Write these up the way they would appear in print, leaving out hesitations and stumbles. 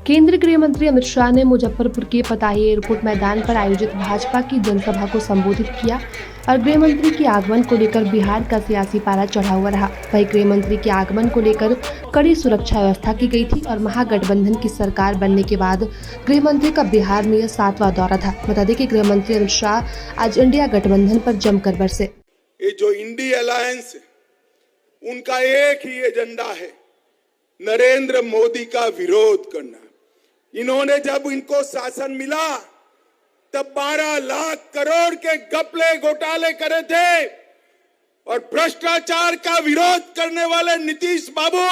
केंद्रीय गृह मंत्री अमित शाह ने मुजफ्फरपुर के पताही एयरपोर्ट मैदान पर आयोजित भाजपा की जनसभा को संबोधित किया और गृह मंत्री के आगमन को लेकर बिहार का सियासी पारा चढ़ा हुआ रहा। वहीं गृह मंत्री के आगमन को लेकर कड़ी सुरक्षा व्यवस्था की गई थी और महागठबंधन की सरकार बनने के बाद गृह मंत्री का बिहार में यह 7वां दौरा था। बता दें कि गृह मंत्री अमित शाह आज इंडिया गठबंधन पर जमकर बरसे। ये जो इंडिया अलायंस उनका एक ही एजेंडा है, नरेंद्र मोदी का विरोध करना। इन्होंने जब इनको शासन मिला तब 12 लाख करोड़ के घपले घोटाले करे थे और भ्रष्टाचार का विरोध करने वाले नीतीश बाबू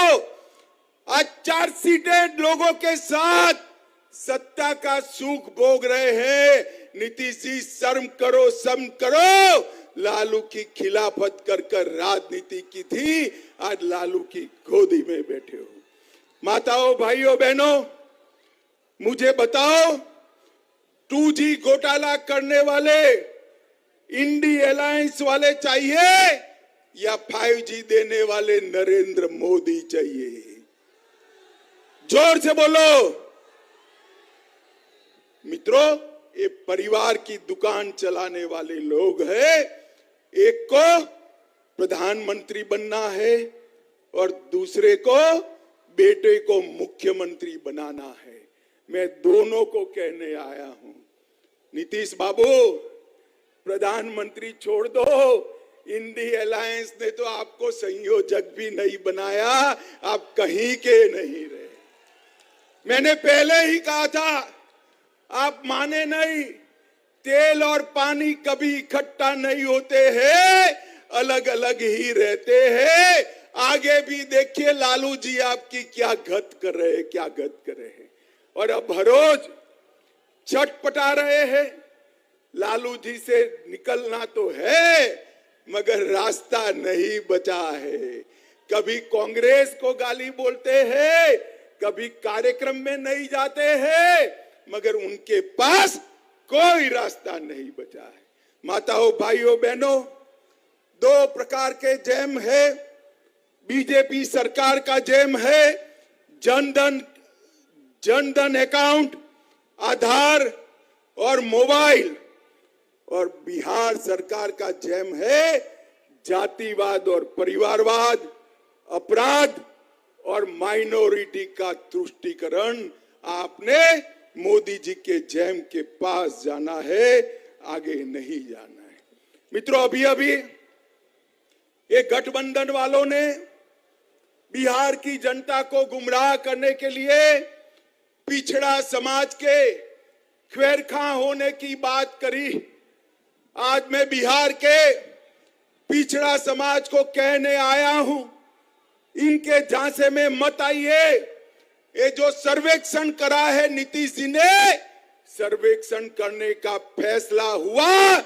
आज चार्जशीटेड लोगों के साथ सत्ता का सुख भोग रहे हैं। नीतीश जी शर्म करो। लालू की खिलाफत कर राजनीति की थी, आज लालू की गोदी में बैठे हो। माताओं, भाइयों, बहनों, मुझे बताओ, 2G घोटाला करने वाले इंडी अलायंस वाले चाहिए या 5G देने वाले नरेंद्र मोदी चाहिए? जोर से बोलो। मित्रों, ये परिवार की दुकान चलाने वाले लोग हैं। एक को प्रधानमंत्री बनना है और दूसरे को बेटे को मुख्यमंत्री बनाना है। मैं दोनों को कहने आया हूं, नीतीश बाबू, प्रधानमंत्री छोड़ दो। इंडी अलायंस ने तो आपको संयोजक भी नहीं बनाया, आप कहीं के नहीं रहे। मैंने पहले ही कहा था, आप माने नहीं। तेल और पानी कभी इकट्ठा नहीं होते हैं, अलग अलग ही रहते हैं। आगे भी देखिए लालू जी आपकी क्या गत कर रहे हैं, और अब हर रोज छटपटा रहे हैं। लालू जी से निकलना तो है मगर रास्ता नहीं बचा है। कभी कांग्रेस को गाली बोलते हैं, कभी कार्यक्रम में नहीं जाते हैं, मगर उनके पास कोई रास्ता नहीं बचा है। माताओं, भाइयों, बहनों, 2 प्रकार के जैम है। बीजेपी सरकार का जैम है जनधन अकाउंट, आधार और मोबाइल, और बिहार सरकार का जैम है जातिवाद और परिवारवाद, अपराध और माइनॉरिटी का तुष्टीकरण। आपने मोदी जी के जैम के पास जाना है, आगे नहीं जाना है। मित्रों, अभी ये गठबंधन वालों ने बिहार की जनता को गुमराह करने के लिए पिछड़ा समाज के खैरखा होने की बात करी। आज मैं बिहार के पिछड़ा समाज को कहने आया हूं, इनके झांसे में मत आइए। ये जो सर्वेक्षण करा है नीतीश जी ने, सर्वेक्षण करने का फैसला हुआ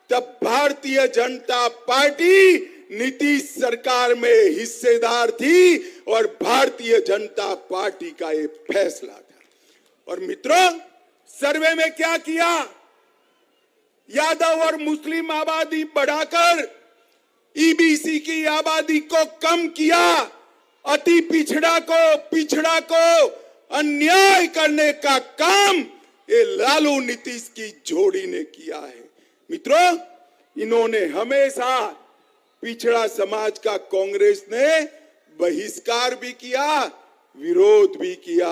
तब भारतीय जनता पार्टी नीतीश सरकार में हिस्सेदार थी और भारतीय जनता पार्टी का ये फैसला था। और मित्रों, सर्वे में क्या किया? यादव और मुस्लिम आबादी बढ़ाकर ईबीसी की आबादी को कम किया। अति पिछड़ा को अन्याय करने का काम ये लालू नीतीश की जोड़ी ने किया है। मित्रों, इन्होंने हमेशा पिछड़ा समाज का कांग्रेस ने बहिष्कार भी किया, विरोध भी किया,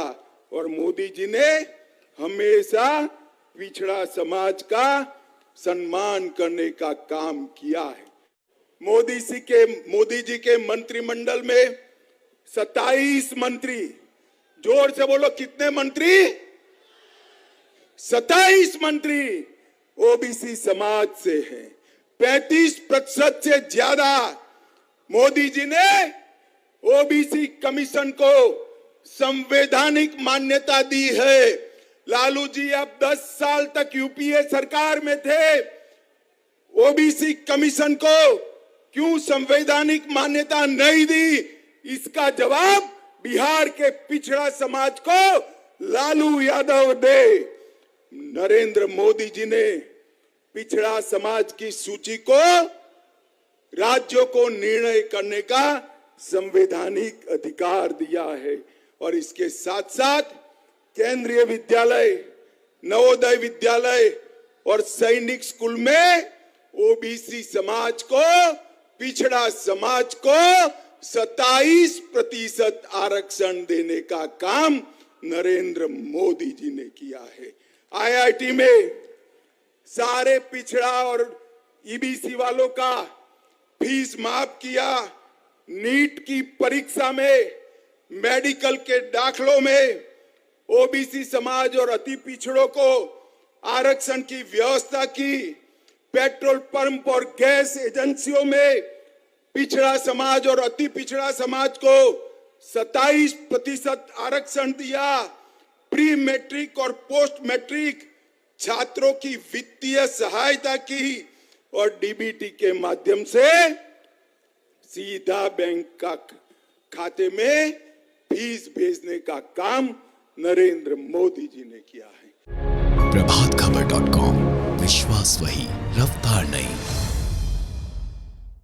और मोदी जी ने हमेशा पिछड़ा समाज का सम्मान करने का काम किया है। मोदी जी के मंत्रिमंडल में 27 मंत्री, जोर से बोलो कितने मंत्री? 27 मंत्री ओबीसी समाज से हैं। 35% से ज्यादा मोदी जी ने ओबीसी कमीशन को संवैधानिक मान्यता दी है। लालू जी अब 10 साल तक यूपीए सरकार में थे, ओबीसी कमीशन को क्यों संवैधानिक मान्यता नहीं दी? इसका जवाब बिहार के पिछड़ा समाज को लालू यादव दे। नरेंद्र मोदी जी ने पिछड़ा समाज की सूची को राज्यों को निर्णय करने का संवैधानिक अधिकार दिया है और इसके साथ साथ केंद्रीय विद्यालय, नवोदय विद्यालय और सैनिक स्कूल में ओबीसी समाज को, पिछड़ा समाज को 27% आरक्षण देने का काम नरेंद्र मोदी जी ने किया है। आईआईटी में सारे पिछड़ा और ईबीसी वालों का फीस माफ किया। नीट की परीक्षा में, मेडिकल के दाखलों में ओबीसी समाज और अति पिछड़ों को आरक्षण की व्यवस्था की। पेट्रोल पंप और गैस एजेंसियों में पिछड़ा समाज और अति पिछड़ा समाज को 27% आरक्षण दिया। प्री मैट्रिक और पोस्ट मैट्रिक छात्रों की वित्तीय सहायता की और डीबीटी के माध्यम से सीधा बैंक का खाते में फीस भेजने का काम नरेंद्र मोदी जी ने किया है। प्रभातखबर.com, विश्वास वही, रफ्तार नहीं।